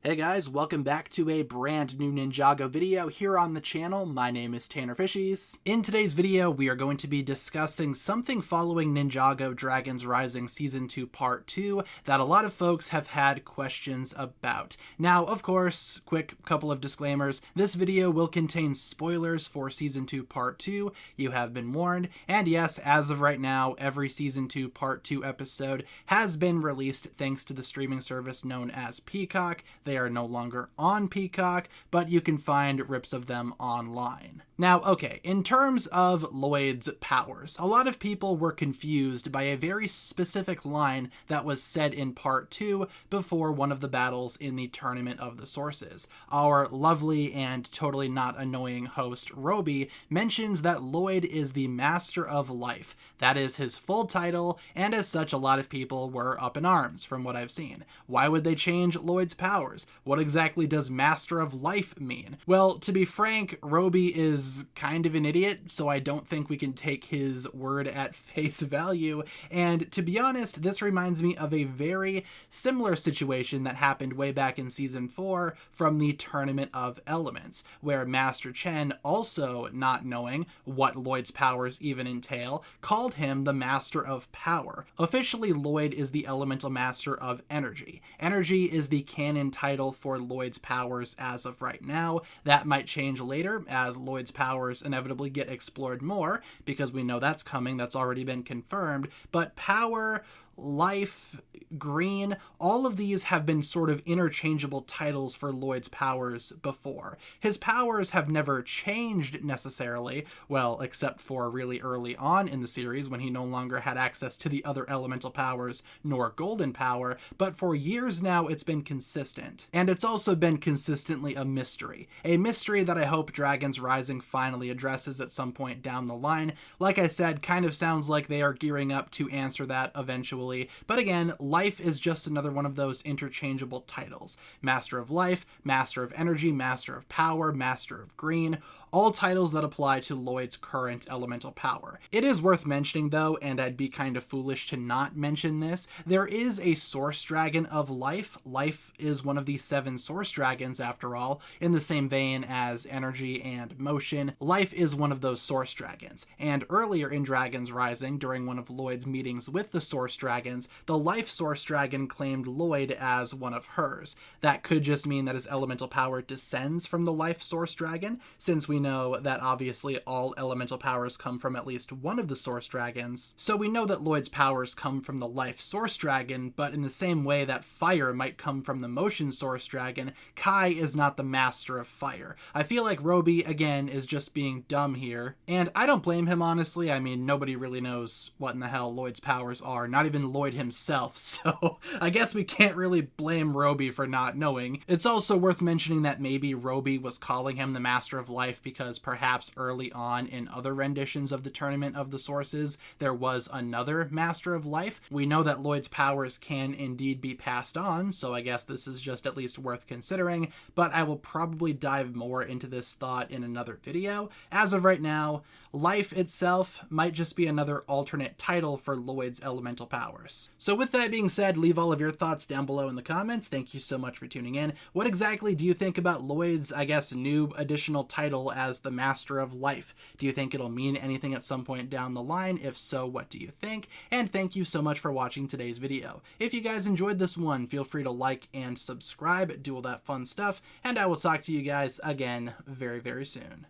Hey guys, welcome back to a brand new Ninjago video here on the channel. My name is TannerFishies. In today's video, we are going to be discussing something following Ninjago Dragons Rising Season 2 Part 2 that a lot of folks have had questions about. Now, of course, quick couple of disclaimers. This video will contain spoilers for Season 2 Part 2. You have been warned. And yes, as of right now, every Season 2 Part 2 episode has been released thanks to the streaming service known as Peacock. They are no longer on Peacock, but you can find rips of them online. Now, okay, in terms of Lloyd's powers, a lot of people were confused by a very specific line that was said in Part 2 before one of the battles in the Tournament of the Sources. Our lovely and totally not annoying host, Roby, mentions that Lloyd is the Master of Life. That is his full title, and as such, a lot of people were up in arms from what I've seen. Why would they change Lloyd's powers? What exactly does Master of Life mean? Well, to be frank, Roby is kind of an idiot, so I don't think we can take his word at face value. And to be honest, this reminds me of a very similar situation that happened way back in Season 4 from the Tournament of Elements, where Master Chen, also not knowing what Lloyd's powers even entail, called him the Master of Power. Officially, Lloyd is the Elemental Master of Energy. Energy is the canon title for Lloyd's powers as of right now. That might change later as Lloyd's powers inevitably get explored more, because we know that's coming, that's already been confirmed. But power, life, green, all of these have been sort of interchangeable titles for Lloyd's powers before. His powers have never changed necessarily, well, except for really early on in the series when he no longer had access to the other elemental powers nor golden power, but for years now it's been consistent. And it's also been consistently a mystery that I hope Dragons Rising finally addresses at some point down the line. Like I said, kind of sounds like they are gearing up to answer that eventually. But again, life is just another one of those interchangeable titles. Master of Life, Master of Energy, Master of Power, Master of Green, all titles that apply to Lloyd's current elemental power. It is worth mentioning though, and I'd be kind of foolish to not mention this, there is a Source Dragon of Life. Life is one of the 7 Source Dragons after all, in the same vein as Energy and Motion. Life is one of those Source Dragons, and earlier in Dragons Rising, during one of Lloyd's meetings with the Source Dragons, the Life Source Dragon claimed Lloyd as one of hers. That could just mean that his elemental power descends from the Life Source Dragon, since we know that obviously all elemental powers come from at least one of the Source Dragons. So we know that Lloyd's powers come from the Life Source Dragon, but in the same way that fire might come from the Motion Source Dragon, Kai is not the Master of Fire. I feel like Roby, again, is just being dumb here, and I don't blame him, honestly. I mean, nobody really knows what in the hell Lloyd's powers are, not even Lloyd himself, so I guess we can't really blame Roby for not knowing. It's also worth mentioning that maybe Roby was calling him the Master of Life because perhaps early on in other renditions of the Tournament of the Sources, there was another Master of Life. We know that Lloyd's powers can indeed be passed on, so I guess this is just at least worth considering, but I will probably dive more into this thought in another video. As of right now, Life itself might just be another alternate title for Lloyd's elemental powers. So with that being said, leave all of your thoughts down below in the comments. Thank you so much for tuning in. What exactly do you think about Lloyd's, I guess, new additional title as the Master of Life? Do you think it'll mean anything at some point down the line? If so, what do you think? And thank you so much for watching today's video. If you guys enjoyed this one, feel free to like and subscribe, do all that fun stuff, and I will talk to you guys again very, very soon.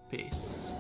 Peace.